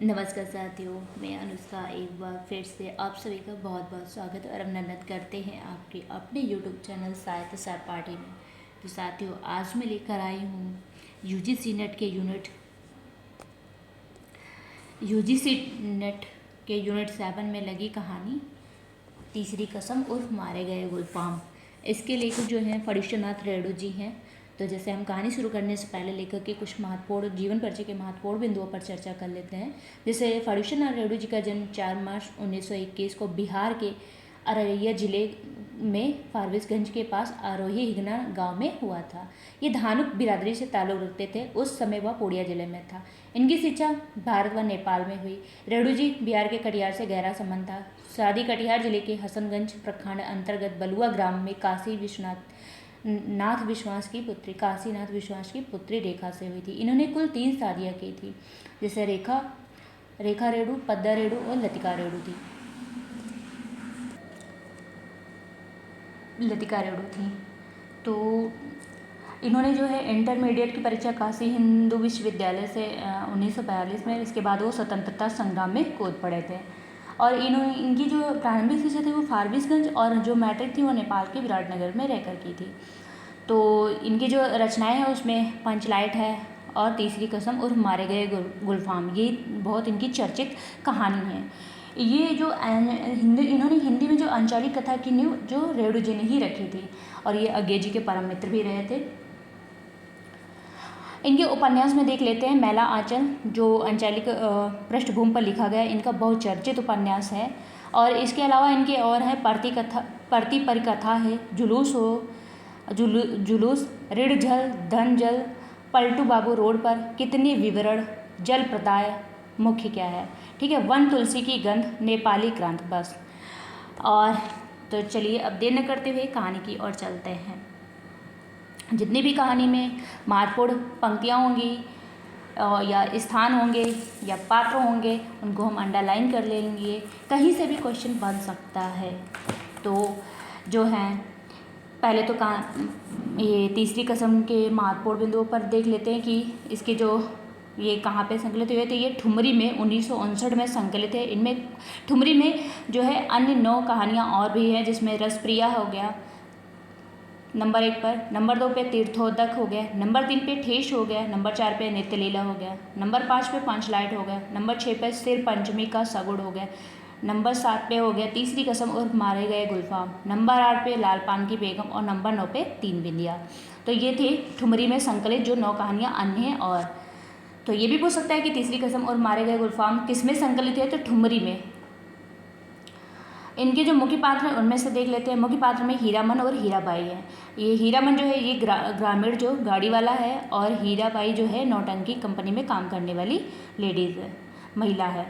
नमस्कार साथियों, मैं अनुष्का एक बार फिर से आप सभी का बहुत बहुत स्वागत और अभिनंदन करते हैं आपके अपने यूट्यूब चैनल साहित्य सहपाठी में। तो साथियों, आज मैं लेकर आई हूँ यूजीसी नेट के यूनिट 7 में लगी कहानी तीसरी कसम उर्फ मारे गए गुलफाम। इसके लेखक जो हैं फणीश्वरनाथ रेणु जी हैं। तो जैसे हम कहानी शुरू करने से पहले लेखक के कुछ महत्वपूर्ण जीवन परिचय के महत्वपूर्ण बिंदुओं पर चर्चा कर लेते हैं। जैसे फणीश्वरनाथ रेणु जी का जन्म 4 मार्च 1921 को बिहार के अररिया जिले में फारबिसगंज के पास आरोही हिगना गांव में हुआ था। ये धानुक बिरादरी से ताल्लुक़ रखते थे। उस समय वह पूर्णिया जिले में था। इनकी शिक्षा भारत व नेपाल में हुई। रेणु जी बिहार के कटिहार से गहरा संबंध था। शादी कटिहार जिले के हसनगंज प्रखंड अंतर्गत बलुआ ग्राम में काशीनाथ विश्वास की पुत्री रेखा से हुई थी। इन्होंने कुल 3 शादियाँ की थी। जैसे रेखा रेणु, पद्दा रेणु और लतिका रेणु थी। तो इन्होंने जो है इंटरमीडिएट की परीक्षा काशी हिंदू विश्वविद्यालय से 1942 में, इसके बाद वो स्वतंत्रता संग्राम में कूद पड़े थे। और इनकी जो प्रारंभिक शिक्षा थी वो फारबिसगंज, और जो मैट्रिक थी वो नेपाल के विराटनगर में रहकर की थी। तो इनकी जो रचनाएं हैं उसमें पंचलाइट है और तीसरी कसम और मारे गए गुलफाम, ये बहुत इनकी चर्चित कहानी है। ये जो इन्होंने हिंदी में जो अंचालिक कथा की नींव जो रेणु जी ने ही रखी थी, और ये अंग्रेजी के परम मित्र भी रहे थे। इनके उपन्यास में देख लेते हैं मैला आंचल, जो अंचालिक पृष्ठभूमि पर लिखा गया, इनका बहुत चर्चित उपन्यास है। और इसके अलावा इनके और हैं परती परिकथा है, जुलूस, ऋण जल, धन जल, पलटू बाबू रोड पर, कितने विवरण, जल प्रदाय, मुख्य क्या है, ठीक है, वन तुलसी की गंध, नेपाली क्रांत, बस। और तो चलिए अब देर न करते हुए कहानी की ओर चलते हैं। जितनी भी कहानी में महत्वपूर्ण पंक्तियाँ होंगी या स्थान होंगे या पात्र होंगे, उनको हम अंडरलाइन कर लेंगे। कहीं से भी क्वेश्चन बन सकता है। तो जो हैं पहले तो ये तीसरी कसम के महत्वपूर्ण बिंदुओं पर देख लेते हैं कि इसके जो ये कहाँ पे संकलित हुए थे। ये ठुमरी में 1959 में संकलित है। इनमें ठुमरी में जो है अन्य 9 कहानियाँ और भी हैं, जिसमें रसप्रिया हो गया नंबर 1 पर, नंबर 2 पे तीर्थोदक हो गया, नंबर 3 पे ठेस हो गया, नंबर 4 पे नित्यलीला हो गया, नंबर 5 पे पंचलाइट हो गया, नंबर 6 पे सिर पंचमी का सगुड़ हो गया, नंबर 7 पे हो गया तीसरी कसम और मारे गए गुलफाम, नंबर 8 पे लाल पान की बेगम, और नंबर 9 पे 3 बिंदिया। तो ये थे ठुमरी में संकलित जो 9 कहानियाँ अन्य हैं। और तो ये भी पूछ सकता है कि तीसरी कसम और मारे गए गुलफाम किस में संकलित है, तो ठुमरी में। इनके जो मुख्य पात्र हैं उनमें से देख लेते हैं। मुख्य पात्र में हीरामन और हीराबाई है। ये हीरामन जो है ये ग्रामीण जो गाड़ी वाला है, और हीराबाई जो है नौटंकी कंपनी में काम करने वाली लेडीज़ है, महिला है।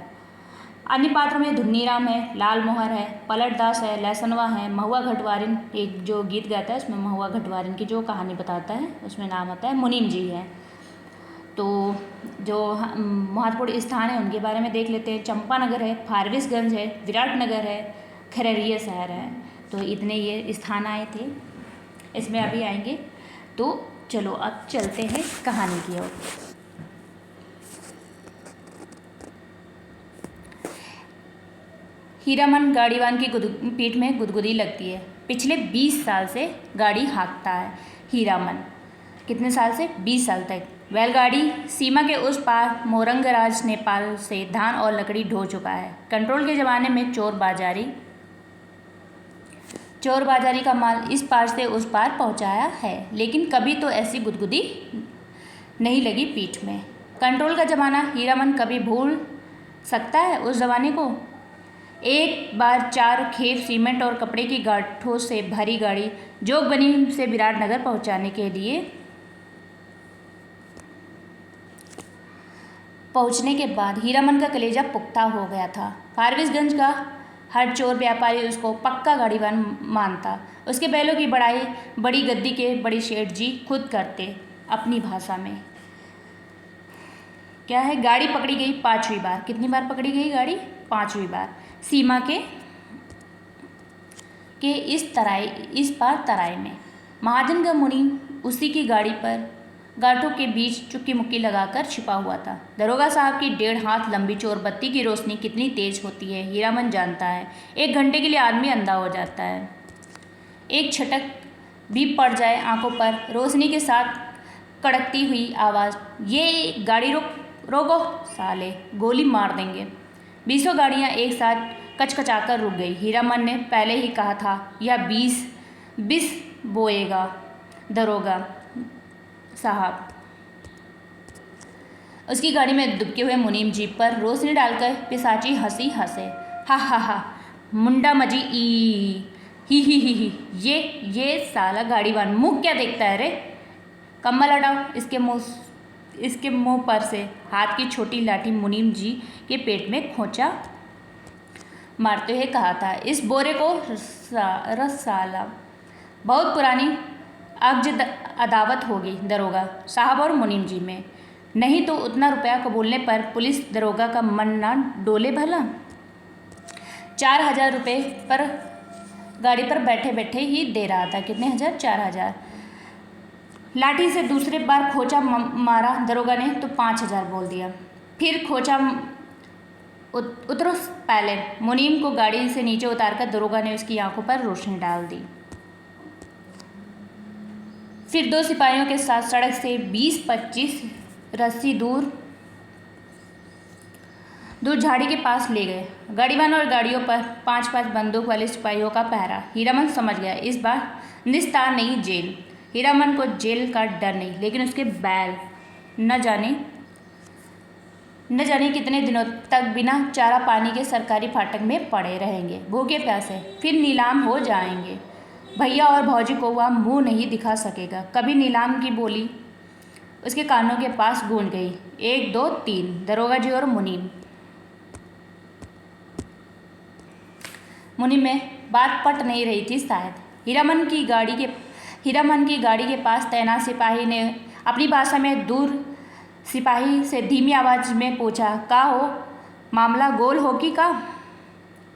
अन्य पात्र में धुन्नीराम है, लाल मोहर है, पलट दास है, लहसनवा है, महुआ घटवारिन, एक जो गीत गाता है उसमें महुआ घटवारिन की जो कहानी बताता है उसमें नाम आता है मुनीम जी है। तो जो महत्वपूर्ण स्थान है उनके बारे में देख लेते हैं। चंपानगर है, फारबिसगंज है, विराटनगर है, खररिया शहर है। तो इतने ये स्थान आए थे, इसमें अभी आएंगे। तो चलो अब चलते हैं कहानी की ओर। हीरामन गाड़ीवान की पीठ में गुदगुदी लगती है। पिछले 20 साल से गाड़ी हाँकता है हीरामन। कितने साल से? 20 साल तक। बैलगाड़ी सीमा के उस पार मोरंगराज नेपाल से धान और लकड़ी ढो चुका है। कंट्रोल के ज़माने में चोर बाजारी का माल इस पार से उस पार पहुंचाया है, लेकिन कभी तो ऐसी गुदगुदी नहीं लगी पीठ में। कंट्रोल का ज़माना हीरामन कभी भूल सकता है उस ज़माने को? एक बार 4 खेप सीमेंट और कपड़े की गांठों से भरी गाड़ी जोगबनी से विराटनगर पहुंचने के बाद हीरामन का कलेजा पुख्ता हो गया था। फारबिसगंज का हर चोर व्यापारी उसको पक्का गाड़ीवान मानता। उसके बैलों की बड़ी गद्दी के बड़ी शेठ जी खुद करते अपनी भाषा में। क्या है? गाड़ी पकड़ी गई 5वीं बार। कितनी बार पकड़ी गई गाड़ी? 5वीं बार। सीमा के इस पार तराई में महाजन का मुनि उसी की गाड़ी पर गांठों के बीच चुक्की मुक्की लगाकर छिपा हुआ था। दरोगा साहब की 1.5 हाथ लंबी चोर बत्ती की रोशनी कितनी तेज होती है हीरामन जानता है। 1 घंटे के लिए आदमी अंधा हो जाता है। एक छटक भी पड़ जाए आंखों पर, रोशनी के साथ कड़कती हुई आवाज़, ये गाड़ी रोको साले, गोली मार देंगे। 20 गाड़ियाँ एक साथ कचकचाकर रुक गई। हीरामन ने पहले ही कहा था यह 20 बोएगा दरोगा साहब। उसकी गाड़ी में दुबके हुए मुनीम जीप पर रोशनी डालकर पिशाची हंसी हंसे, हा, मुंडा मजी ई ही, ये साला गाड़ीवान मुँह क्या देखता है रे, कम्बल हटाओ इसके मुंह पर से। हाथ की छोटी लाठी मुनीम जी के पेट में खोंचा मारते हुए कहा था, इस बोरे को रसाला। बहुत पुरानी अदावत होगी दरोगा साहब और मुनीम जी में, नहीं तो उतना रुपया कबूलने पर पुलिस दरोगा का मन ना डोले भला। 4,000 रुपये पर गाड़ी पर बैठे बैठे ही दे रहा था। कितने हजार? 4,000। लाठी से दूसरे बार खोचा मारा दरोगा ने तो 5,000 बोल दिया। फिर खोचा उतरो पहले। मुनीम को गाड़ी से नीचे उतारकर दरोगा ने उसकी आंखों पर रोशनी डाल दी। फिर 2 सिपाहियों के साथ सड़क से 20-25 रस्सी दूर झाड़ी के पास ले गए। गाड़ीवान और गाड़ियों पर 5-5 बंदूक वाले सिपाहियों का पहरा। हीरामन समझ गया इस बार निस्तार नहीं जेल। हीरामन को जेल का डर नहीं, लेकिन उसके बैल न जाने कितने दिनों तक बिना चारा पानी के सरकारी फाटक में पड़े रहेंगे, भूखे प्यासे, फिर नीलाम हो जाएंगे। भैया और भौजी को वह मुंह नहीं दिखा सकेगा। कभी नीलाम की बोली उसके कानों के पास गूंज गई, 1 2 3, दरोगा जी और मुनीम में बात पट नहीं रही थी शायद। हीरामन की गाड़ी के पास तैनात सिपाही ने अपनी भाषा में दूर सिपाही से धीमी आवाज़ में पूछा, का हो, मामला गोल हो कि का?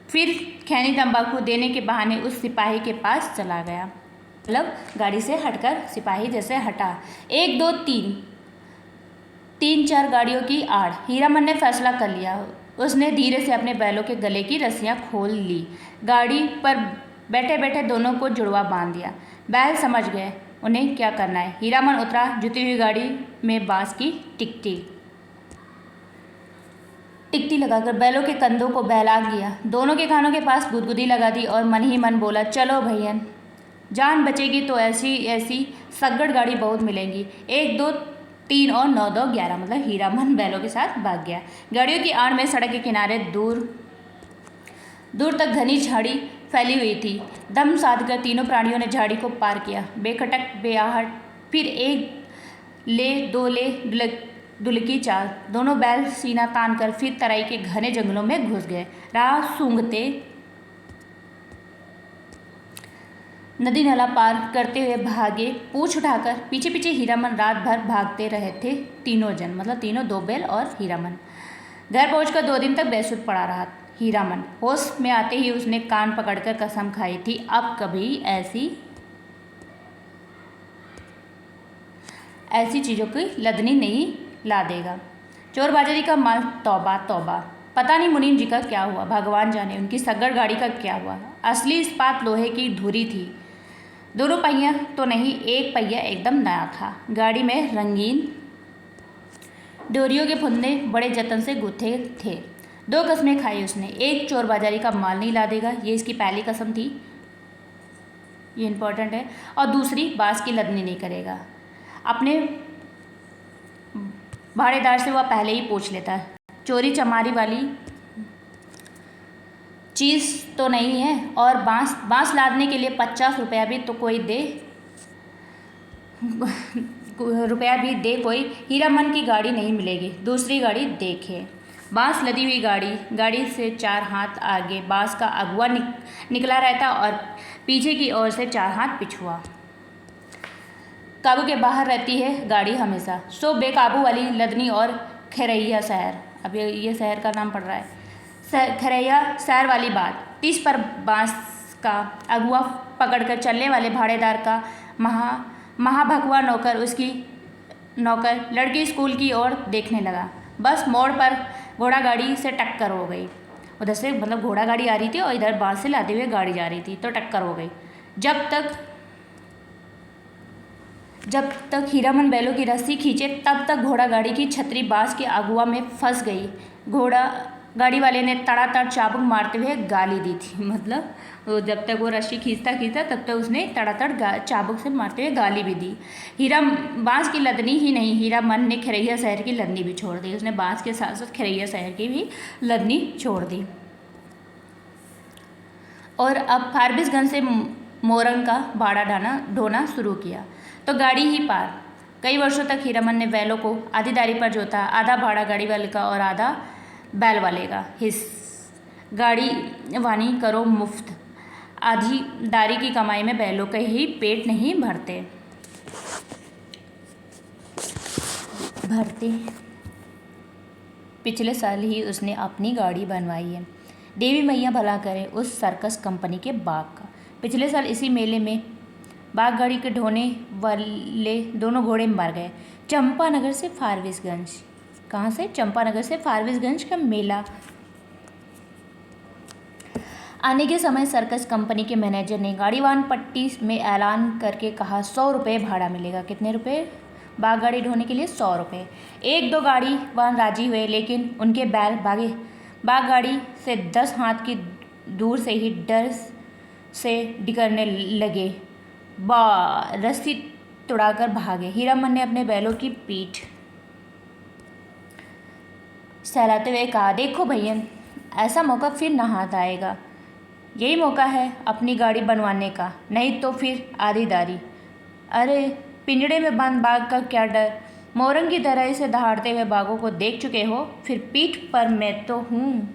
फिर खैनी तंबाकू देने के बहाने उस सिपाही के पास चला गया। मतलब गाड़ी से हटकर सिपाही जैसे हटा। 1 2 3 4 गाड़ियों की आड़। हीरामन ने फैसला कर लिया। उसने धीरे से अपने बैलों के गले की रस्सियाँ खोल ली। गाड़ी पर बैठे बैठे दोनों को जुड़वा बांध दिया। बैल समझ गए उन्हें क्या करना है। हीरामन उतरा। जुती हुई गाड़ी में बांस की टिकटी लगाकर बैलों के कंधों को बहला गया। दोनों के कानों के पास गुदगुदी लगा दी और मन ही मन बोला, चलो भैया, जान बचेगी तो ऐसी सगड़ गाड़ी बहुत मिलेंगी। 1 2 3 और 9 2 11। मतलब हीरामन बैलों के साथ भाग गया। गाड़ियों की आड़ में सड़क के किनारे दूर तक घनी झाड़ी फैली हुई थी। दम साधकर तीनों प्राणियों ने झाड़ी को पार किया। बेखटक बेआहट, फिर 1 ले 2 ले दुलकी चाल। दोनों बैल सीना तान कर फिर तराई के घने जंगलों में घुस गए। राह सूंघते नदी नाला पार करते हुए भागे। पूछ उठाकर पीछे पीछे हीरामन रात भर भागते रहे थे तीनों जन, मतलब तीनों, 2 बैल और हीरामन। घर पहुंचकर 2 दिन तक बेसुध पड़ा रहा हीरामन। होश में आते ही उसने कान पकड़कर कसम खाई थी, अब कभी ऐसी चीज़ों की लदनी नहीं ला देगा। चोर बाजारी का माल, तौबा तौबा। पता नहीं मुनीम जी का क्या हुआ, भगवान जाने उनकी सग्गड़ गाड़ी का क्या हुआ। असली इस्पात लोहे की धुरी थी। दोनों पहिया तो नहीं, एक पहिया एकदम नया था। गाड़ी में रंगीन डोरियों के फंदे बड़े जतन से गुथे थे। 2 कस्में खाई उसने। एक, चोर बाजारी का माल नहीं ला देगा, ये इसकी पहली कसम थी, ये इम्पोर्टेंट है। और दूसरी, बांस की लदनी नहीं करेगा। अपने भाड़ेदार से वह पहले ही पूछ लेता है, चोरी चमारी वाली चीज़ तो नहीं है, और बांस लादने के लिए 50 रुपया भी तो कोई दे कोई। हीरामन की गाड़ी नहीं मिलेगी, दूसरी गाड़ी देखे। बांस लदी हुई गाड़ी से 4 हाथ आगे बांस का अगुआ निकला रहता और पीछे की ओर से 4 हाथ पिछुआ। काबू के बाहर रहती है गाड़ी हमेशा। सो बेकाबू वाली लदनी और खरैया शहर, अब ये शहर का नाम पड़ रहा है, खरैया शहर वाली बात। 30 पर बांस का अगुआ पकड़कर चलने वाले भाड़ेदार का महाभगवा नौकर उसकी नौकर लड़की स्कूल की ओर देखने लगा। बस मोड़ पर घोड़ा गाड़ी से टक्कर हो गई। उधर से मतलब घोड़ा गाड़ी आ रही थी और इधर बांस से लाते हुए गाड़ी जा रही थी, तो टक्कर हो गई। जब तक हीरामन बैलों की रस्सी खींचे तब तक घोड़ा गाड़ी की छतरी बांस के अगुआ में फंस गई। घोड़ा गाड़ी वाले ने तड़ातड़ चाबुक मारते हुए गाली दी थी। मतलब वो जब तक वो रस्सी खींचता तब तक उसने तड़ातड़ चाबुक से मारते हुए गाली भी दी। हीरा बांस की लदनी ही नहीं, हीरामन ने खरैया शहर की लदनी भी छोड़ दी। उसने बांस के साथ साथ खरैया शहर की भी लदनी छोड़ दी। और अब फारबिसगंज से मोरंग का बाड़ा ढोना शुरू किया तो गाड़ी ही पार। कई वर्षों तक हीरामन ने बैलों को आधी दारी पर जोता, आधा भाड़ा गाड़ी वाले का और आधा बैल वाले का। गाड़ी वानी करो मुफ्त, आधी दारी की कमाई में बैलों के ही पेट नहीं भरते। पिछले साल ही उसने अपनी गाड़ी बनवाई है। देवी मैया भला करे उस सर्कस कंपनी के बाग का। पिछले साल इसी मेले में बाग गाड़ी के ढोने वाले दोनों घोड़े मर गए। चंपानगर से फारबिसगंज, कहाँ से? चंपानगर से फारबिसगंज का मेला आने के समय सर्कस कंपनी के मैनेजर ने गाड़ीवान पट्टी में ऐलान करके कहा 100 रुपये भाड़ा मिलेगा। कितने रुपए? बाग गाड़ी ढोने के लिए 100 रुपये। 1-2 गाड़ीवान राजी हुए, लेकिन उनके बैल बाग गाड़ी से 10 हाथ की दूर से ही डर से डिगरने लगे, रस्सी तुड़ाकर भागे। हीरामन ने अपने बैलों की पीठ सहलाते हुए कहा, देखो भैया, ऐसा मौका फिर न हाथ आएगा। यही मौका है अपनी गाड़ी बनवाने का, नहीं तो फिर आधी दारी। अरे पिंजड़े में बंद बाघ का क्या डर? मोरंग की तरह इसे दहाड़ते हुए बाघों को देख चुके हो, फिर पीठ पर मैं तो हूँ।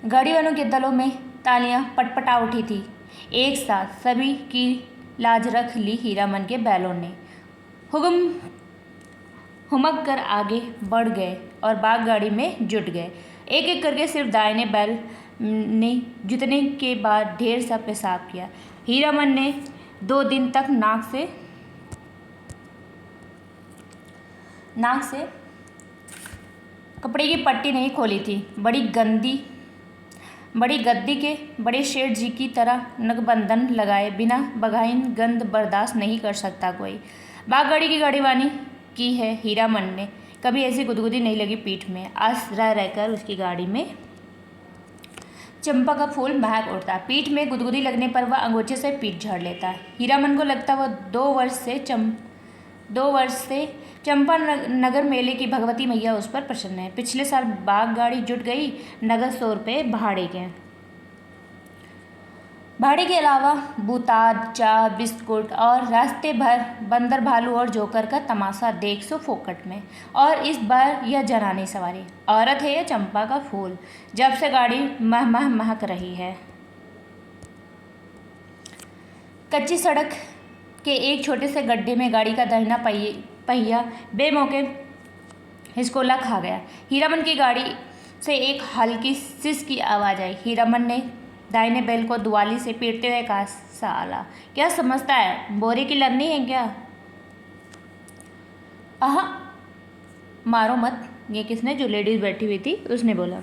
गाड़ी वालों के दलों में तालियां पटपटा उठी थी। एक साथ सभी की लाज रख ली हीरामन के बैलों ने। हुमक कर आगे बढ़ गए और बाग गाड़ी में जुट गए। एक एक करके सिर्फ दाहिने बैल ने जुतने के बाद ढेर सा पेशाब किया। हीरामन ने 2 दिन तक नाक से कपड़े की पट्टी नहीं खोली थी। बड़ी गद्दी के बड़े शेठ जी की तरह नकबंधन लगाए बिना बघाइन गंध बर्दाश्त नहीं कर सकता कोई। बाग गाड़ी की गाड़ीवानी की है हीरामन ने, कभी ऐसी गुदगुदी नहीं लगी पीठ में। आज रह रहकर उसकी गाड़ी में चंपा का फूल महक उठता। पीठ में गुदगुदी लगने पर वह अंगोछे से पीठ झाड़ लेता। हीरामन को लगता वह 2 वर्ष से चंपा नगर मेले की भगवती मैया उस पर प्रसन्न है। पिछले साल बाग गाड़ी जुट गई, नगद 100 रुपये भाड़े के अलावा बुताद, चाय, बिस्कुट और रास्ते भर बंदर, भालू और जोकर का तमाशा देख सो फोकट में। और इस बार यह जनानी सवारी, औरत है या चंपा का फूल, जब से गाड़ी महक रही है। कच्ची सड़क के एक छोटे से गड्ढे में गाड़ी का दाहिना पहिया बेमौके हिसकोला खा गया। हीरामन की गाड़ी से एक हल्की सिस की आवाज़ आई। हीरामन ने दाहिने बैल को दुआली से पीटते हुए कहा, साला क्या समझता है, बोरे की लदनी है क्या? आह, मारो मत। ये किसने? जो लेडीज बैठी हुई थी उसने बोला।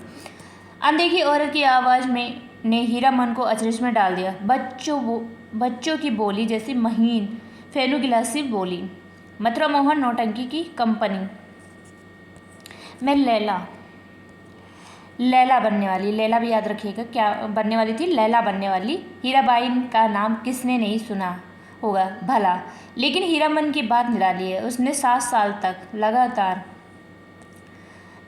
अनदेखी औरत की आवाज़ में ने हीरामन को अचरज में डाल दिया। बच्चों की बोली जैसी महीन फेनू गिलासी बोली। मथुरा मोहन नौटंकी की कंपनी में लैला बनने वाली, लैला भी याद रखिएगा क्या बनने वाली थी, लैला बनने वाली हीराबाई का नाम किसने नहीं सुना होगा भला। लेकिन हीरामन की बात निराली है। उसने 7 साल तक लगातार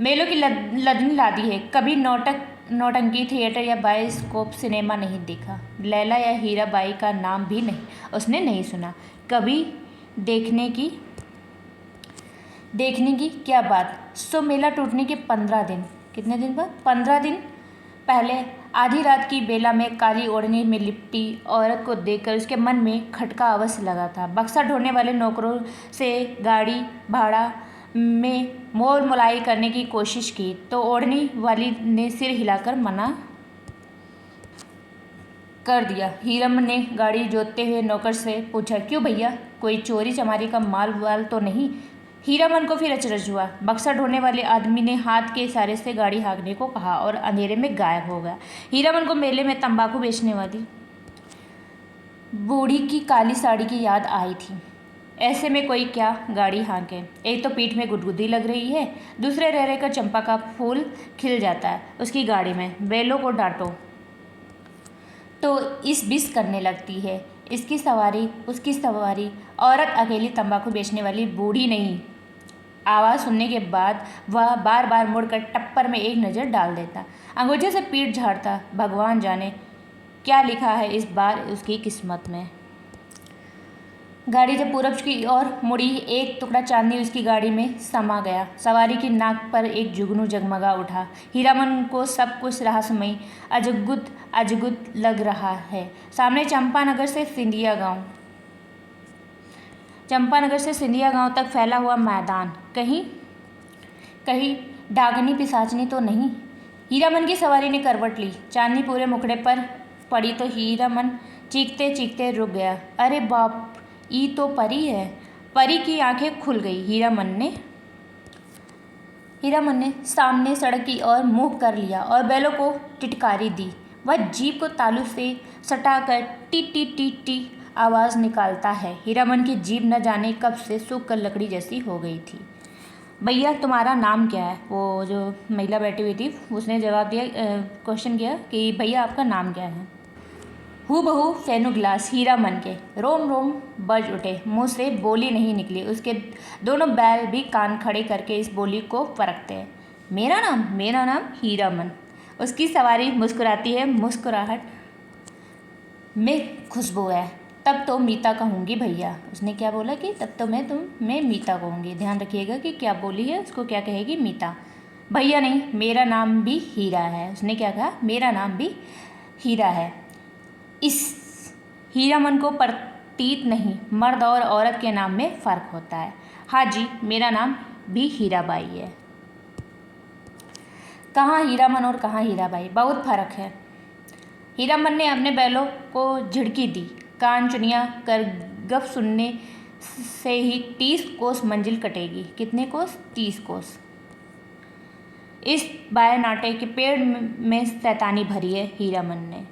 मेलों की लदनी ला दी है, कभी नौटंकी थिएटर या बायोस्कोप सिनेमा नहीं देखा। लैला या हीराबाई का नाम भी नहीं उसने नहीं सुना कभी। देखने की क्या बात। सो मेला टूटने के 15 दिन, कितने दिन बाद? 15 दिन पहले आधी रात की बेला में काली ओढ़नी में लिपटी औरत को देखकर उसके मन में खटका अवश्य लगा था। बक्सा ढोने वाले नौकरों से गाड़ी भाड़ा में मोल मोलाई करने की कोशिश की तो ओढ़नी वाली ने सिर हिलाकर मना कर दिया। हीरामन ने गाड़ी जोतते हुए नौकर से पूछा, क्यों भैया, कोई चोरी चमारी का माल वाल तो नहीं। हीरामन को फिर अचरज हुआ। बक्सा ढोने वाले आदमी ने हाथ के इशारे से गाड़ी हाँकने को कहा और अंधेरे में गायब हो गया। हीरामन को मेले में तंबाकू बेचने वाली बूढ़ी की काली साड़ी की याद आई थी। ऐसे में कोई क्या गाड़ी हाँके। एक तो पीठ में गुदगुदी लग रही है, दूसरे रह रहकर चंपा का फूल खिल जाता है उसकी गाड़ी में। बैलों को डांटो तो इस बिस करने लगती है। इसकी सवारी उसकी सवारी। औरत अकेली तंबाकू बेचने वाली बूढ़ी नहीं। आवाज़ सुनने के बाद वह बार बार मुड़कर टप्पर में एक नज़र डाल देता, अंगूठे से पीठ झाड़ता। भगवान जाने क्या लिखा है इस बार उसकी किस्मत में। गाड़ी जब पूरब की ओर मुड़ी, एक टुकड़ा चांदी उसकी गाड़ी में समा गया। सवारी की नाक पर एक जुगनू जगमगा उठा। हीरामन को सब कुछ रहस्यमयी अजगुत अजगुत लग रहा है। सामने चंपानगर से सिंधिया गांव तक फैला हुआ मैदान। कहीं डागनी पिशाचनी तो नहीं। हीरामन की सवारी ने करवट ली। चांदनी पूरे मुखड़े पर पड़ी तो हीरामन चीखते चीखते रुक गया। अरे बाप, ये तो परी है। परी की आंखें खुल गई। हीरामन ने सामने सड़क की ओर मुंह कर लिया और बैलों को टिटकारी दी। वह जीप को तालू से सटाकर टी टी टी टी आवाज़ निकालता है। हीरामन की जीप न जाने कब से सूख कर लकड़ी जैसी हो गई थी। भैया तुम्हारा नाम क्या है? वो जो महिला बैठी हुई थी उसने जवाब दिया, क्वेश्चन किया कि भैया आपका नाम क्या है? हूबहू फेनू गिलास हीरामन के रोम रोम बज उठे। मुंह से बोली नहीं निकली। उसके दोनों बैल भी कान खड़े करके इस बोली को परखते हैं। मेरा नाम हीरामन। उसकी सवारी मुस्कुराती है। मुस्कुराहट में खुशबू है। तब तो मीता कहूँगी भैया। उसने क्या बोला कि तब तो मैं मीता कहूँगी। ध्यान रखिएगा कि क्या बोली है, उसको क्या कहेगी, मीता। भैया नहीं, मेरा नाम भी हीरा है। उसने क्या कहा? मेरा नाम भी हीरा है। इस हीरामन को प्रतीत नहीं, मर्द और औरत के नाम में फ़र्क होता है। हाँ जी, मेरा नाम भी हीराबाई है। कहाँ हीरामन और कहाँ हीराबाई, बहुत फ़र्क है। हीरामन ने अपने बैलों को झिड़की दी। कान चुनिया कर गप सुनने से ही 30 कोस मंजिल कटेगी। कितने कोस? 30 कोस। इस बाएं नाटे के पेड़ में शैतानी भरी है। हीरामन ने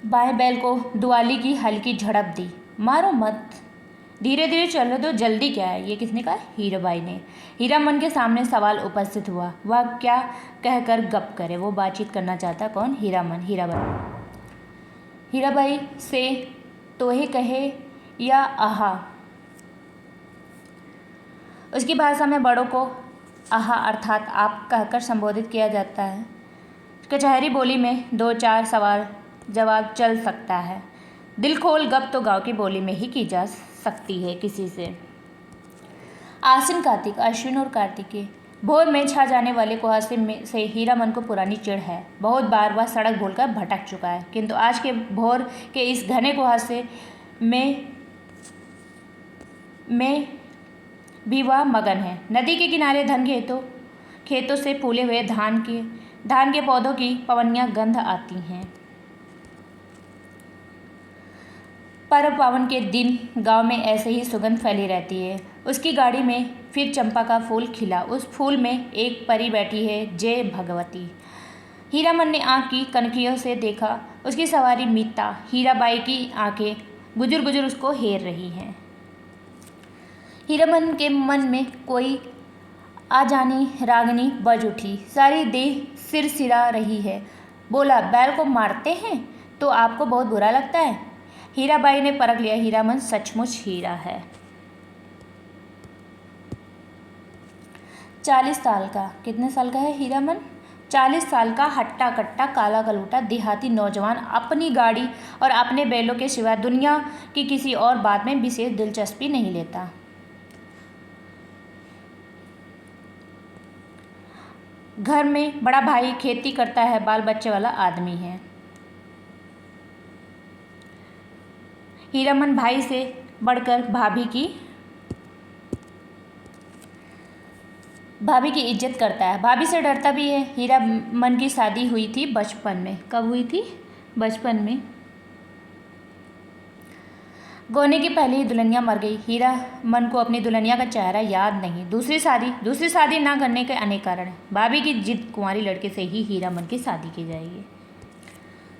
बाएं बैल को दुआली की हल्की झड़प दी। मारो मत, धीरे धीरे चलो तो, जल्दी क्या है? ये किसने कहा? हीराबाई ने। हीरामन के सामने सवाल उपस्थित हुआ। वह क्या कहकर गप करे? वो बातचीत करना चाहता। कौन? हीरामन। हीराबाई से तोहे कहे या आहा। उसकी भाषा में बड़ों को आहा अर्थात आप कहकर संबोधित किया जाता है। कचहरी बोली में 2-4 सवाल जवाब चल सकता है। दिल खोल गप तो गांव की बोली में ही की जा सकती है किसी से। आश्विन कार्तिक, अश्विन और कार्तिकेय भोर में छा जाने वाले कुहासे से हीरामन को पुरानी चिढ़ है। बहुत बार वह सड़क भूलकर भटक चुका है, किंतु आज के भोर के इस घने कुहासे में भी वह मगन है। नदी के किनारे खेतों से फूले हुए धान के पौधों की पवनियाँ गंध आती हैं। पर्व पावन के दिन गांव में ऐसे ही सुगंध फैली रहती है। उसकी गाड़ी में फिर चंपा का फूल खिला। उस फूल में एक परी बैठी है, जय भगवती। हीरामन ने आँख की कनखियों से देखा। उसकी सवारी मीता। हीराबाई की आंखें गुजर गुजर उसको हेर रही हैं। हीरामन के मन में कोई आजानी रागनी बज उठी। सारी देह सिरसिरा रही है। बोला, बैल को मारते हैं तो आपको बहुत बुरा लगता है? हीराबाई ने परख लिया, हीरामन सचमुच हीरा है। 40 साल का। कितने साल का है हीरामन? 40 साल का हट्टा कट्टा काला कलूटा देहाती नौजवान अपनी गाड़ी और अपने बैलों के सिवा दुनिया की किसी और बात में विशेष दिलचस्पी नहीं लेता। घर में बड़ा भाई खेती करता है, बाल बच्चे वाला आदमी है। हीरामन भाई से बढ़कर भाभी की इज्जत करता है, भाभी से डरता भी है। हीरामन की शादी हुई थी बचपन में। कब हुई थी? बचपन में। गौने की पहली ही दुल्हनिया मर गई। हीरामन को अपनी दुल्हनिया का चेहरा याद नहीं। दूसरी शादी ना करने के अनेक कारण हैं। भाभी की जिद, कुंवारी लड़के से ही हीरामन की शादी की जाएगी,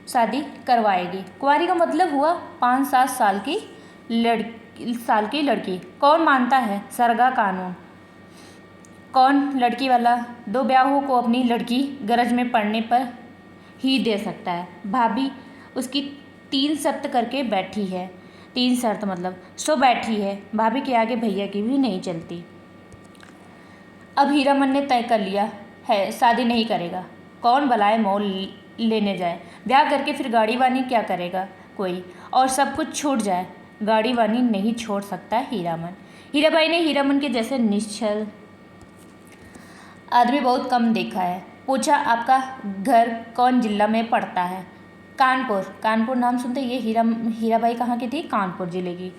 शादी करवाएगी। कुंवारी का मतलब हुआ 5-7 साल की लड़की। कौन मानता है सरगा कानून? कौन लड़की वाला 2 ब्याहों को अपनी लड़की गरज में पड़ने पर ही दे सकता है? भाभी उसकी 3 शर्त करके बैठी है। 3 शर्त मतलब सो बैठी है। भाभी के आगे भैया की भी नहीं चलती। अब हीरामन ने तय कर लिया है शादी नहीं करेगा। कौन बलाए मोल लेने जाए? ब्याह करके फिर गाड़ी वानी क्या करेगा कोई, और सब कुछ छूट जाए। गाड़ी वानी नहीं छोड़ सकता हीरामन। हीराबाई ने हीरामन के जैसे निश्चल आदमी बहुत कम देखा है। पूछा, आपका घर कौन जिला में पड़ता है? कानपुर। कानपुर नाम सुनते ये हीराबाई कहाँ की थी? कानपुर जिले की।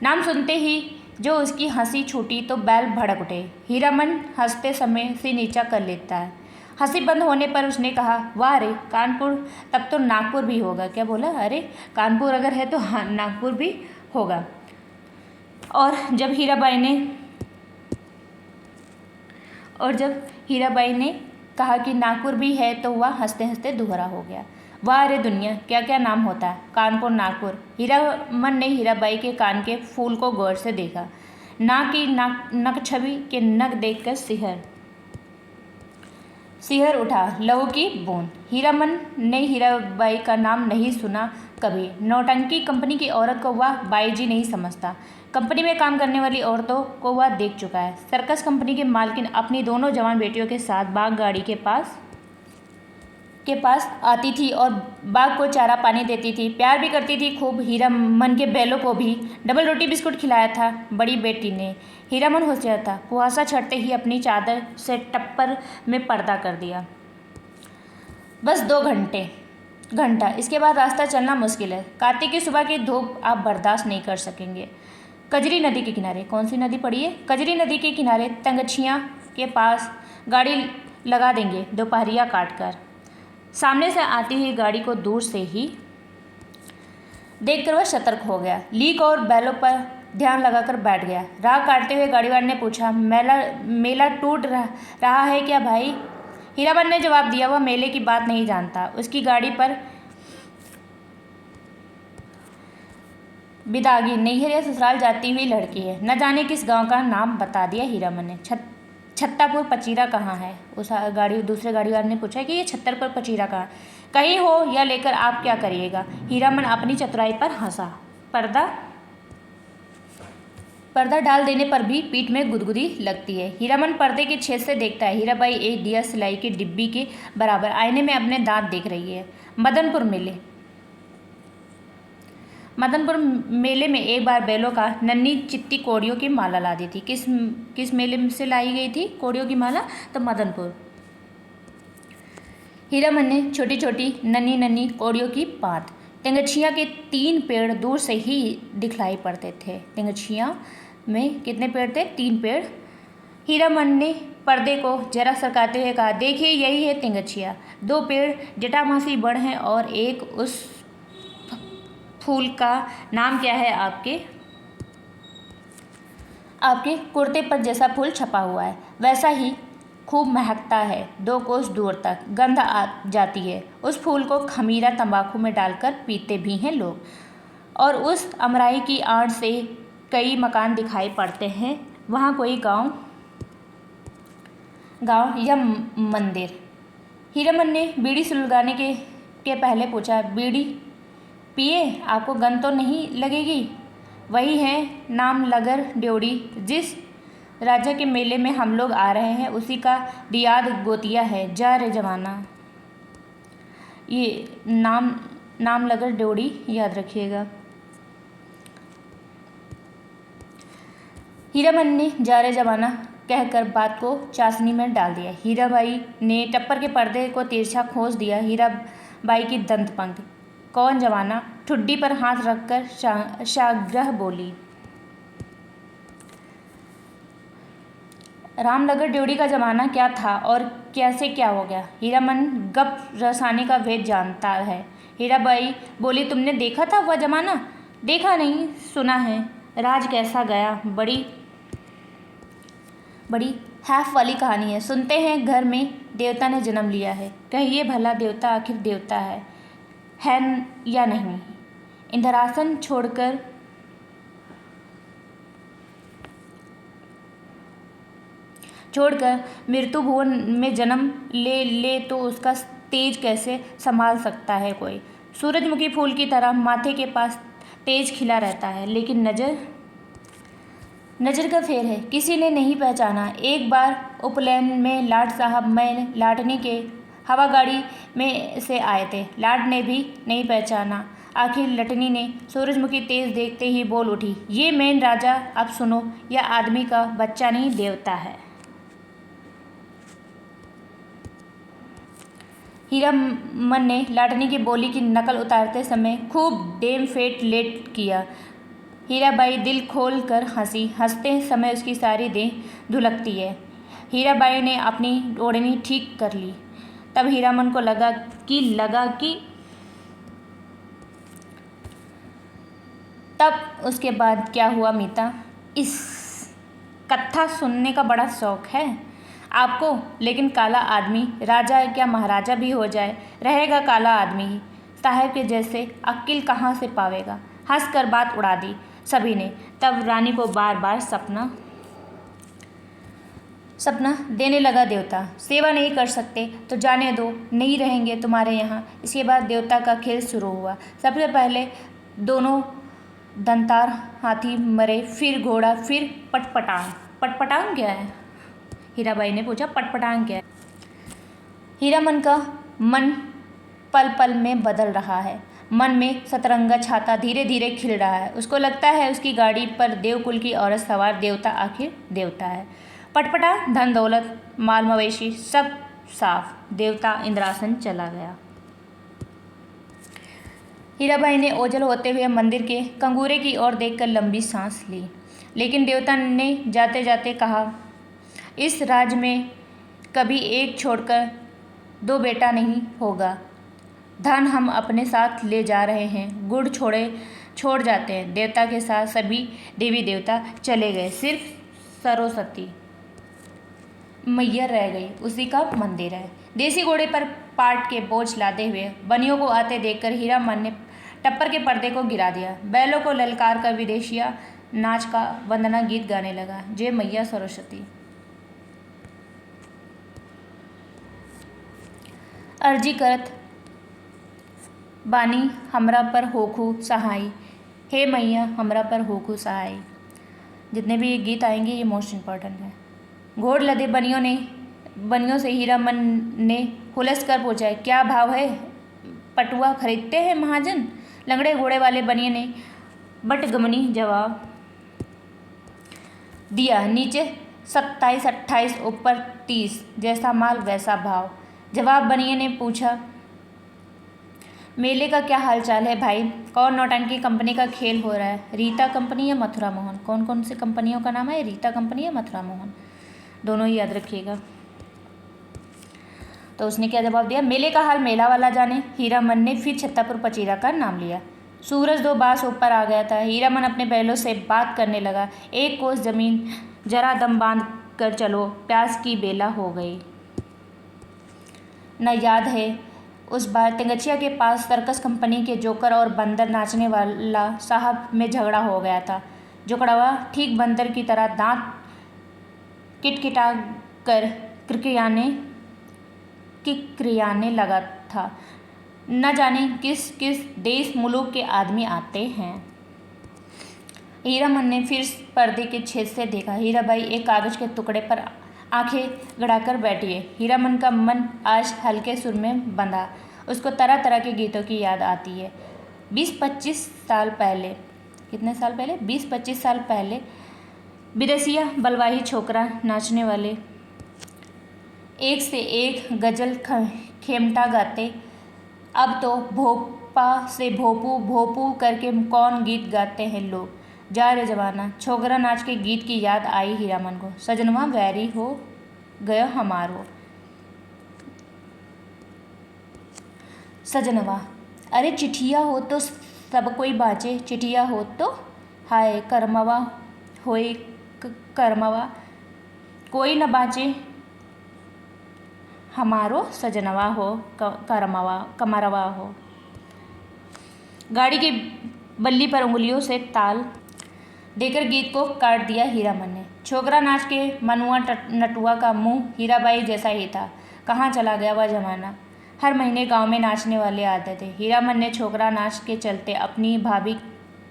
नाम सुनते ही जो उसकी हंसी छूटी तो बैल भड़क उठे। हीरामन हंसते समय से नीचा कर लेता है। हंसी बंद होने पर उसने कहा, वाह रे कानपुर, तब तो नागपुर भी होगा। क्या बोला? अरे कानपुर अगर है तो हाँ नागपुर भी होगा। और जब हीराबाई ने कहा कि नागपुर भी है तो वह हंसते हंसते दोहरा हो गया, वाह रे दुनिया, क्या क्या नाम होता है, कानपुर, नागपुर। हीरामन ने हीराबाई के कान के फूल को गौर से देखा। नाक की नक छवि के नक देखकर सिहर उठा लहू की बूंद। हीरामन ने हीराबाई का नाम नहीं सुना कभी। नौटंकी कंपनी की औरत को वह बाई जी नहीं समझता। कंपनी में काम करने वाली औरतों को वह देख चुका है। सर्कस कंपनी की मालकिन अपनी दोनों जवान बेटियों के साथ बाग गाड़ी के पास आती थी और बाघ को चारा पानी देती थी। प्यार भी करती थी खूब। हीरामन के बैलों को भी डबल रोटी बिस्कुट खिलाया था बड़ी बेटी ने। हीरामन होशियार था। कुहासा छटते ही अपनी चादर से टप्पर में पर्दा कर दिया। बस 2 घंटा, इसके बाद रास्ता चलना मुश्किल है। कार्तिक की सुबह की धूप आप बर्दाश्त नहीं कर सकेंगे। कजरी नदी के किनारे, कौन सी नदी पड़ी है? कजरी नदी के किनारे तंगछिया के पास गाड़ी लगा देंगे दोपहरिया काट कर। सामने से आती हुई गाड़ी को दूर से ही देखकर वह सतर्क हो गया। लीक और बैलों पर ध्यान लगाकर बैठ गया। राह काटते हुए गाड़ीवाले ने पूछा, मेला टूट रहा है क्या भाई? हीरामन ने जवाब दिया, वह मेले की बात नहीं जानता। उसकी गाड़ी पर बिदागी नैहर या ससुराल जाती हुई लड़की है। न जाने किस गांव का नाम बता दिया हीरामन ने। छत्तापुर पचीरा कहाँ है? दूसरे गाड़ी वाले ने पूछा कि ये छत्तरपुर पचीरा कहाँ? कहीं हो या लेकर आप क्या करिएगा? हीरामन अपनी चतुराई पर हंसा। पर्दा डाल देने पर भी पीठ में गुदगुदी लगती है। हीरामन पर्दे के छेद से देखता है। हीराबाई एक दिया सिलाई की डिब्बी के बराबर आईने में अपने दांत देख रही है। मदनपुर मेले में एक बार बैलों का नन्ही चित्ती कोड़ियों की माला ला दी थी। किस मेले से लाई गई थी कोड़ियों की माला? तो मदनपुर। हीरामन ने छोटी छोटी नन्ही कोड़ियों की बात। तंगछिया के 3 पेड़ दूर से ही दिखलाई पड़ते थे। तंगछिया में कितने पेड़ थे? 3 पेड़। हीरामन ने पर्दे को जरा सरकाते हुए कहा, देखिए यही है तंगछिया। 2 पेड़ जटामासी बड़ हैं और एक उस फूल का नाम क्या है आपके कुर्ते पर जैसा फूल छपा हुआ है वैसा ही खूब महकता है। 2 कोस दूर तक गंध आ जाती है। उस फूल को खमीरा तंबाकू में डालकर पीते भी हैं लोग। और उस अमराई की आड़ से कई मकान दिखाई पड़ते हैं। वहाँ कोई गांव या मंदिर। हीरामन ने बीड़ी सुलगाने के पहले पूछा, बीड़ी पिए आपको गंध तो नहीं लगेगी? वही है नाम लगर ड्योढ़ी। जिस राजा के मेले में हम लोग आ रहे हैं उसी का रियाद गोतिया है। जा रे जमाना। ये नाम लगर ड्योढ़ी याद रखिएगा। हीरामन ने जा रे जमाना कहकर बात को चाशनी में डाल दिया। हीराबाई ने टप्पर के पर्दे को तिरछा खोस दिया। हीराबाई की दंत पंक्ति, कौन जमाना? ठुड्डी पर हाथ रखकर साग्रह बोली। रामनगर ड्योढ़ी का जमाना क्या था और कैसे क्या हो गया? हीरामन गप रसाने का भेद जानता है। हीराबाई बोली, तुमने देखा था वह जमाना? देखा नहीं सुना है, राज कैसा गया, बड़ी बड़ी हैफ वाली कहानी है। सुनते हैं घर में देवता ने जन्म लिया है, कहिए भला देवता आखिर देवता है या नहीं। इंद्रासन छोड़कर मृत्यु भुवन में जन्म ले तो उसका तेज कैसे संभाल सकता है कोई। सूरजमुखी फूल की तरह माथे के पास तेज खिला रहता है, लेकिन नज़र का फेर है, किसी ने नहीं पहचाना। एक बार उपनयन में लाट साहब मैं लाटनी के हवा गाड़ी में से आए थे, लाट ने भी नहीं पहचाना। आखिर लटनी ने सूरजमुखी तेज देखते ही बोल उठी, ये मैन राजा, अब सुनो, यह आदमी का बच्चा नहीं देवता है। हीरामन ने लाटनी की बोली की नकल उतारते समय खूब डेम फेट लेट किया। हीराबाई दिल खोल कर हंसी, हंसते समय उसकी सारी देह धुलकती है। हीराबाई ने अपनी ओढ़नी ठीक कर ली। तब हीरामन को लगा कि तब उसके बाद क्या हुआ मीता, इस कथा सुनने का बड़ा शौक है आपको, लेकिन काला आदमी राजा क्या महाराजा भी हो जाए, रहेगा काला आदमी ही, साहब के जैसे अक्ल कहाँ से पावेगा। हंसकर बात उड़ा दी सभी ने। तब रानी को बार बार सपना देने लगा देवता। सेवा नहीं कर सकते तो जाने दो, नहीं रहेंगे तुम्हारे यहाँ। इसके बाद देवता का खेल शुरू हुआ। सबसे पहले दोनों दंतार हाथी मरे, फिर घोड़ा, फिर पटपटांग। पटपटांग क्या है? हीराबाई ने पूछा। पटपटांग क्या है? हीरामन का मन पल पल में बदल रहा है। मन में सतरंगा छाता धीरे धीरे खिल रहा है। उसको लगता है उसकी गाड़ी पर देवकुल की औरत सवार देवता आखिर देवता है। पटपटा, धन दौलत, माल मवेशी सब साफ। देवता इंद्रासन चला गया। हीराबाई ने ओझल होते हुए मंदिर के कंगूरे की ओर देखकर लंबी सांस ली। लेकिन देवता ने जाते जाते कहा, इस राज में कभी एक छोड़कर दो बेटा नहीं होगा। धन हम अपने साथ ले जा रहे हैं, गुड़ छोड़ जाते हैं। देवता के साथ सभी देवी देवता चले गए, सिर्फ सरस्वती मैया रह गई, उसी का मंदिर है। देसी घोड़े पर पाट के बोझ लादे हुए बनियों को आते देखकर हीरामन ने टप्पर के पर्दे को गिरा दिया। बैलों को ललकार कर विदेशिया नाच का वंदना गीत गाने लगा। जय मैया सरस्वती। अर्जी करत बानी हमरा पर होखू सहाय, हे मैया हमरा पर होखू सहाय। जितने भी ये गीत आएंगे ये मोस्ट इम्पॉर्टेंट है। घोड़ लदे बनियों से हीरामन ने हुलस कर पूछा, क्या भाव है? पटुआ खरीदते हैं महाजन? लंगड़े घोड़े वाले बनिए ने बटगमनी जवाब दिया, नीचे 27-28, ऊपर 30, जैसा माल वैसा भाव। जवाब बनिए ने पूछा, मेले का क्या हालचाल है भाई? कौन नौटंकी कंपनी का खेल हो रहा है? रीता कंपनी या मथुरा मोहन? कौन कौन सी कंपनियों का नाम है? रीता कंपनी या मथुरा मोहन, दोनों ही याद रखिएगा। तो उसने क्या जवाब दिया? मेले का हाल मेला वाला जाने। हीरामन ने फिर छत्तापुर पचीरा का नाम लिया। सूरज 2 बास ऊपर आ गया था। हीरामन अपने बैलों से बात करने लगा, एक कोस जमीन जरा दम बांध कर चलो, प्यास की बेला हो गई। न याद है उस बार तिंगचिया के पास सर्कस कंपनी के जोकर और बंदर नाचने वाला साहब में झगड़ा हो गया था। जोकड़वा ठीक बंदर की तरह दांत किटकिटा कर किक्रियाने लगा था। न जाने किस किस देश मुल्क के आदमी आते हैं। हीरामन ने फिर पर्दे के छेद से देखा। हीराबाई एक कागज के टुकड़े पर आंखें गड़ाकर बैठी है। हीरामन का मन आज हल्के सुर में बंधा। उसको तरह तरह के गीतों की याद आती है। 20-25 साल पहले, कितने साल पहले? 20-25 साल पहले विदेशिया बलवाही छोकरा नाचने वाले एक से एक गजल खेमटा गाते। अब तो भोपा से भोपू भोपू करके कौन गीत गाते हैं लोग। जा रे जवाना, छोकरा नाच के गीत की याद आई हीरामन को। सजनवा वैरी हो गयो हमारो। सजनवा, अरे चिट्ठिया हो तो सब कोई बाँचे चिटिया हो तो, हाय करमवा होए करमवा, कोई न बाँचे हमारो सजनवा हो करमवा कमरवा हो। गाड़ी की बल्ली पर उंगलियों से ताल देकर गीत को काट दिया हीरामन ने। छोकरा नाच के मनुआ नटुआ का मुंह हीराबाई जैसा ही था। कहाँ चला गया वह जमाना। हर महीने गांव में नाचने वाले आते थे। हीरामन ने छोकरा नाच के चलते अपनी भाभी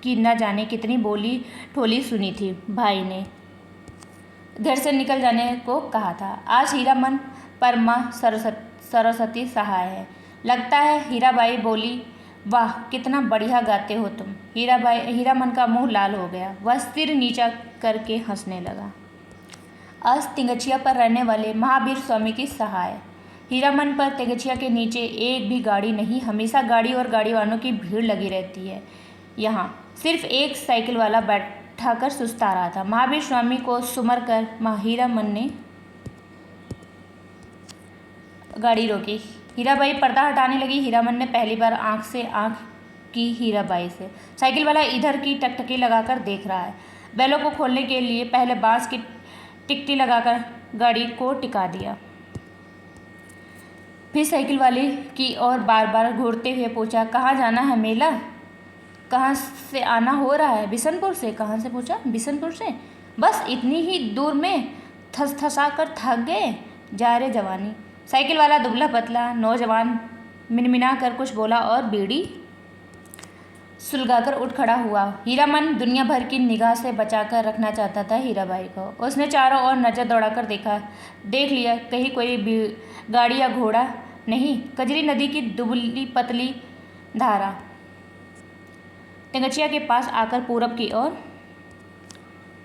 की न जाने कितनी बोली ठोली सुनी थी। भाई ने घर से निकल जाने को कहा था। आज हीरामन पर माँ सरस्वती सहाय है। लगता है हीराबाई बोली, वाह कितना बढ़िया गाते हो तुम। हीरामन का मुंह लाल हो गया। वह सिर नीचा करके हंसने लगा। आज तिगछिया पर रहने वाले महावीर स्वामी की सहाय। हीरामन पर तिगछिया के नीचे एक भी गाड़ी नहीं, हमेशा गाड़ी और गाड़ी वालों की भीड़ लगी रहती है। यहाँ सिर्फ एक साइकिल वाला बैठा कर सुस्ता रहा था। महावीर स्वामी को सुमर कर हीरामन ने गाड़ी रोकी। हीराबाई पर्दा हटाने लगी। हीरामन ने पहली बार आंख से आंख की हीराबाई से। साइकिल वाला इधर की टकटकी लगाकर देख रहा है। बैलों को खोलने के लिए पहले बांस की टिकटी लगाकर गाड़ी को टिका दिया। फिर साइकिल वाले की ओर बार बार घूरते हुए पूछा, कहाँ जाना है मेला? कहाँ से आना हो रहा है? बिशनपुर से। कहाँ से पूछा? बिशनपुर से। बस इतनी ही दूर में थसा कर थक गए? जा रे जवानी। साइकिल वाला दुबला पतला नौजवान मिनमिना कर कुछ बोला और बीड़ी सुलगाकर उठ खड़ा हुआ। हीरामन दुनिया भर की निगाह से बचाकर रखना चाहता था हीराबाई को। उसने चारों ओर नजर दौड़ाकर देख लिया, कहीं कोई गाड़ी या घोड़ा नहीं। कजरी नदी की दुबली पतली धारा तिगछिया के पास आकर पूरब की ओर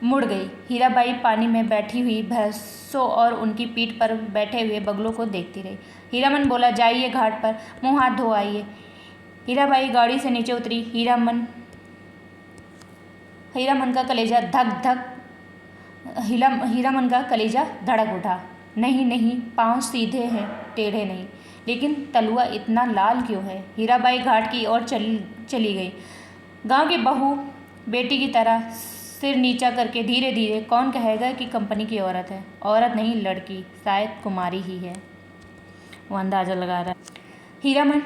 मुड़ गई। हीराबाई पानी में बैठी हुई भैंसों और उनकी पीठ पर बैठे हुए बगलों को देखती रही। हीरामन बोला, जाइए घाट पर मुंह हाथ धो आइए। हीराबाई गाड़ी से नीचे उतरी। हीरामन का कलेजा हीरामन का कलेजा धड़क उठा। नहीं नहीं, पाँव सीधे हैं, टेढ़े नहीं। लेकिन तलुआ इतना लाल क्यों है? हीराबाई घाट की ओर चली गई। गांव की बहू बेटी की तरह सिर नीचा करके धीरे धीरे। कौन कहेगा कि कंपनी की औरत है? औरत नहीं, लड़की, शायद कुमारी ही है, वो अंदाज़ा लगा रहा। हीरामन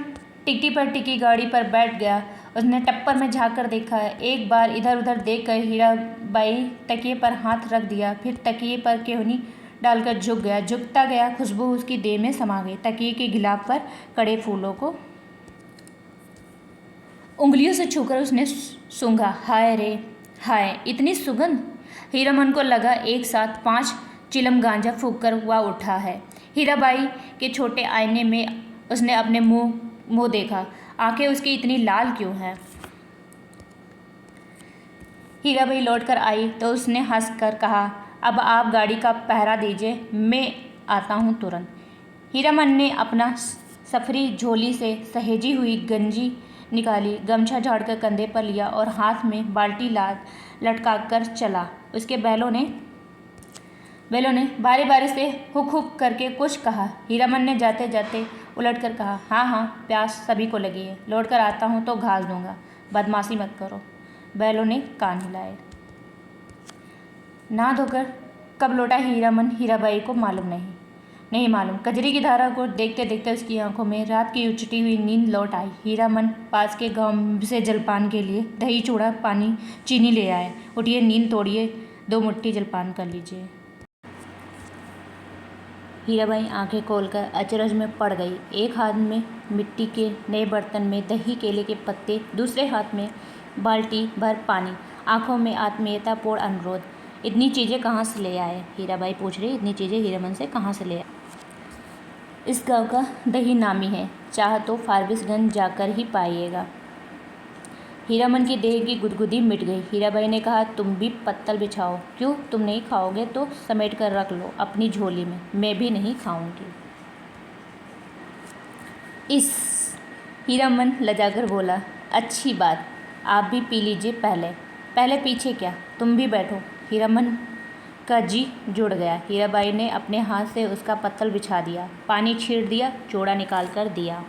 टिकटी पर टिकी गाड़ी पर बैठ गया। उसने टप्पर में झाँक कर देखा। एक बार इधर उधर देख कर हीराबाई तकिए पर हाथ रख दिया। फिर तकिए पर केहनी डालकर झुक गया। झुकता गया, खुशबू उसकी देह में समा गई। तकिए के गिलाफ पर कड़े फूलों को उंगलियों से छूकर उसने सूंघा। हाय रे हाय, इतनी सुगंध! हीरामन को लगा एक साथ 5 चिलम गांजा फूंक कर वह उठा है। हीराबाई के छोटे आईने में उसने अपने मुंह देखा। आंखें उसकी इतनी लाल क्यों हैं? हीराबाई लौटकर आई तो उसने हंसकर कहा, अब आप गाड़ी का पहरा दीजिए, मैं आता हूँ तुरंत। हीरामन ने अपना सफरी झोली से सहेजी हुई गंजी निकाली, गमछा झाड़कर कंधे पर लिया और हाथ में बाल्टी लटकाकर चला। उसके बैलों ने बारी बारी से हुक हुक करके कुछ कहा। हीरामन ने जाते जाते उलट कर कहा, हाँ हाँ, प्यास सभी को लगी है, लौटकर आता हूँ तो घास दूंगा, बदमाशी मत करो। बैलों ने कान हिलाए। ना धोकर कब लौटा हीरामन हीराबाई को नहीं मालूम। कजरी की धारा को देखते देखते उसकी आंखों में रात की उचटी हुई नींद लौट आई। हीरामन पास के गांव से जलपान के लिए दही चूड़ा पानी चीनी ले आए। उठिए, नींद तोड़िए, 2 मुट्ठी जलपान कर लीजिए। हीराबाई आंखें खोलकर अचरज में पड़ गई। एक हाथ में मिट्टी के नए बर्तन में दही केले के पत्ते, दूसरे हाथ में बाल्टी भर पानी, आंखों में आत्मीयतापूर्ण अनुरोध। इतनी चीज़ें कहाँ से ले आए? हीराबाई पूछ रही, इतनी चीज़ें हीरामन से कहाँ से ले आए? इस गांव का दही नामी है, चाह तो फारबिसगंज जाकर ही पाइएगा। हीरामन की देह की गुदगुदी मिट गई। हीराबाई ने कहा, तुम भी पत्तल बिछाओ। क्यों, तुम नहीं खाओगे तो समेट कर रख लो अपनी झोली में, मैं भी नहीं खाऊंगी। इस हीरामन लजाकर बोला, अच्छी बात, आप भी पी लीजिए। पहले पीछे क्या, तुम भी बैठो। हीरामन का जी जुड़ गया। हीराबाई ने अपने हाथ से उसका पत्तल बिछा दिया, पानी छीट दिया, चूड़ा निकाल कर दिया।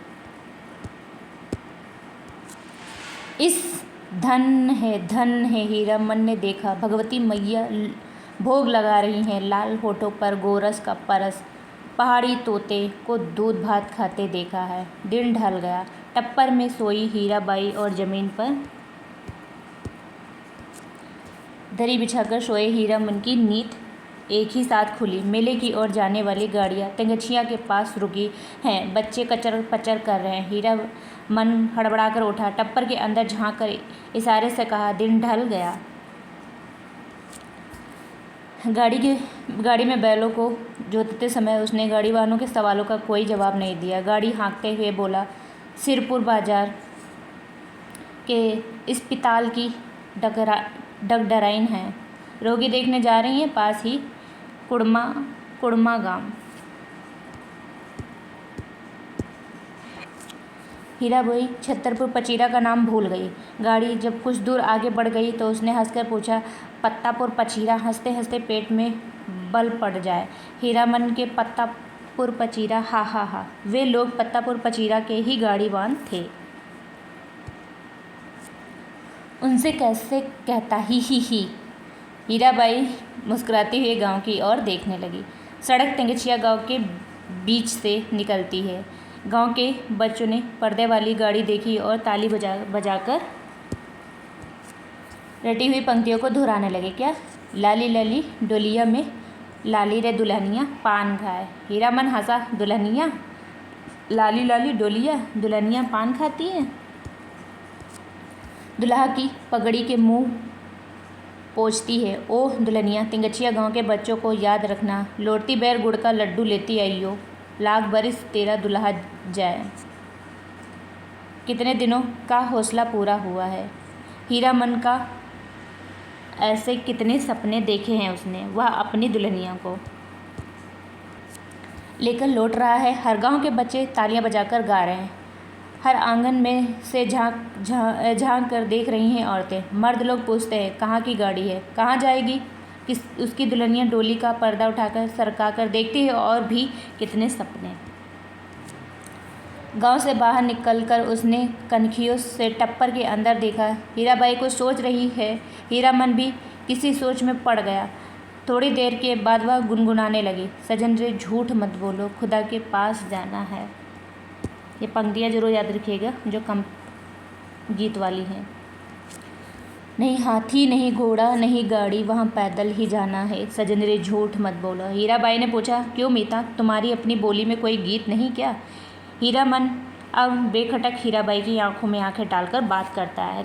इस धन है हीरा मन ने देखा, भगवती मैया भोग लगा रही हैं, लाल होठों पर गोरस का परस, पहाड़ी तोते को दूध भात खाते देखा है। दिन ढल गया, टप्पर में सोई हीराबाई और ज़मीन पर दरी बिछाकर सोए हीरामन की नींद एक ही साथ खुली। मेले की ओर जाने वाली गाड़ियाँ तिंगछिया के पास रुकी हैं, बच्चे कचर पचर कर रहे हैं। हीरामन हड़बड़ाकर उठा, टप्पर के अंदर झाँक कर इशारे से कहा, दिन ढल गया। गाड़ी में बैलों को जोतते समय उसने गाड़ी वालों के सवालों का कोई जवाब नहीं दिया। गाड़ी हाँकते हुए बोला, सिरपुर बाजार के अस्पताल की डगडराइन है, रोगी देखने जा रही हैं, पास ही कुड़मा गांव। हीराबाई छतरपुर पचीरा का नाम भूल गई। गाड़ी जब कुछ दूर आगे बढ़ गई तो उसने हंसकर पूछा, पत्तापुर पचीरा? हंसते हंसते पेट में बल पड़ जाए। हीरामन के पत्तापुर पचीरा, हा हा हा, वे लोग पत्तापुर पचीरा के ही गाड़ीवान थे। उनसे कैसे कहता ही। हीराबाई मुस्कुराती हुई गांव की ओर देखने लगी। सड़क तिंगछिया गांव के बीच से निकलती है। गांव के बच्चों ने पर्दे वाली गाड़ी देखी और ताली बजाकर रटी हुई पंक्तियों को दोहराने लगे। क्या? लाली लाली डोलिया में लाली रे दुल्हनिया पान खाए। हीरामन हंसा, दुल्हनिया? लाली लाली डोलिया, दुल्हनिया पान खाती है? दुल्हा की पगड़ी के मुंह पोंछती है। ओह दुल्हनिया, तिंगछिया गांव के बच्चों को याद रखना, लोटती बैर गुड़ का लड्डू लेती आइयो, लाख बरिस तेरा दुल्हा जाए। कितने दिनों का हौसला पूरा हुआ है। हीरामन का ऐसे कितने सपने देखे हैं उसने। वह अपनी दुल्हनिया को लेकर लौट रहा है। हर गांव के बच्चे तालियां बजाकर गा रहे हैं। हर आंगन में से झांक कर देख रही हैं औरतें। मर्द लोग पूछते हैं, कहाँ की गाड़ी है, कहाँ जाएगी? उसकी दुल्हनिया डोली का पर्दा उठाकर सरका कर देखती है। और भी कितने सपने। गांव से बाहर निकलकर उसने कनखियों से टप्पर के अंदर देखा। हीराबाई कुछ सोच रही है। हीरामन भी किसी सोच में पड़ गया। थोड़ी देर के बाद वह गुनगुनाने लगी, सजन रे झूठ मत बोलो, खुदा के पास जाना है। ये पंक्तियाँ जरूर याद रखिएगा जो कम गीत वाली हैं। नहीं हाथी नहीं घोड़ा नहीं गाड़ी, वहाँ पैदल ही जाना है, सजन रे झूठ मत बोलो। हीराबाई ने पूछा, क्यों मीता, तुम्हारी अपनी बोली में कोई गीत नहीं क्या? हीरामन अब बेखटक हीराबाई की आंखों में आंखें डालकर बात करता है।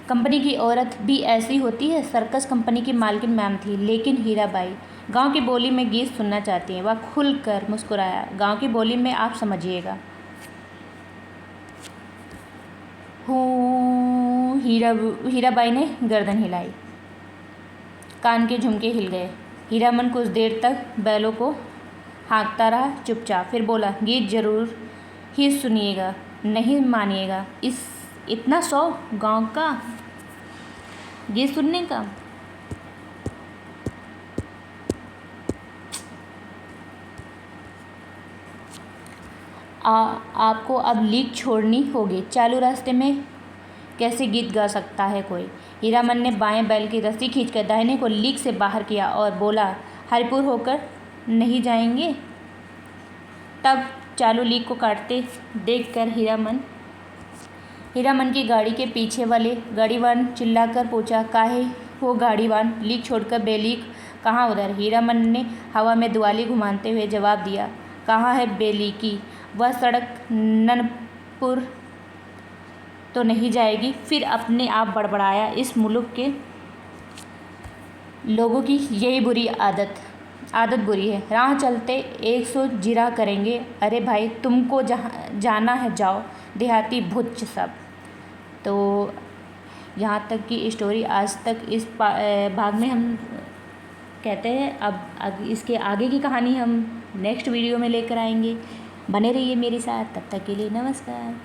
कंपनी की औरत भी ऐसी होती है। सर्कस कंपनी की मालकिन मैम थी, लेकिन हीराबाई गांव की बोली में गीत सुनना चाहती हैं। वह खुलकर मुस्कुराया। गांव की बोली में आप समझिएगा। हीराबाई ने गर्दन हिलाई, कान के झुमके हिल गए। हीरामन कुछ देर तक बैलों को हाँकता रहा चुपचाप, फिर बोला, गीत जरूर ही सुनिएगा, नहीं मानिएगा। इतना शौक गांव का गीत सुनने का? आपको अब लीक छोड़नी होगी। चालू रास्ते में कैसे गीत गा सकता है कोई? हीरामन ने बाएं बैल की रस्सी खींचकर दाहिने को लीक से बाहर किया और बोला, हरिपुर होकर नहीं जाएंगे? तब चालू लीक को काटते देखकर हीरामन की गाड़ी के पीछे वाले गाड़ीवान चिल्लाकर पूछा, काहे हो गाड़ीवान, लीक छोड़कर बेलीक कहाँ उधर? हीरामन ने हवा में दुआली घुमाते हुए जवाब दिया, कहाँ है बेलीकी? वह सड़क ननपुर तो नहीं जाएगी। फिर अपने आप बड़बड़ाया, इस मुल्क के लोगों की यही बुरी आदत बुरी है। राह चलते 100 जिरा करेंगे। अरे भाई, तुमको जहाँ जाना है जाओ, देहाती भुच्च सब। तो यहाँ तक की स्टोरी आज तक इस भाग में हम कहते हैं। अब इसके आगे की कहानी हम नेक्स्ट वीडियो में लेकर आएंगे। बने रहिए मेरे साथ, तब तक के लिए नमस्कार।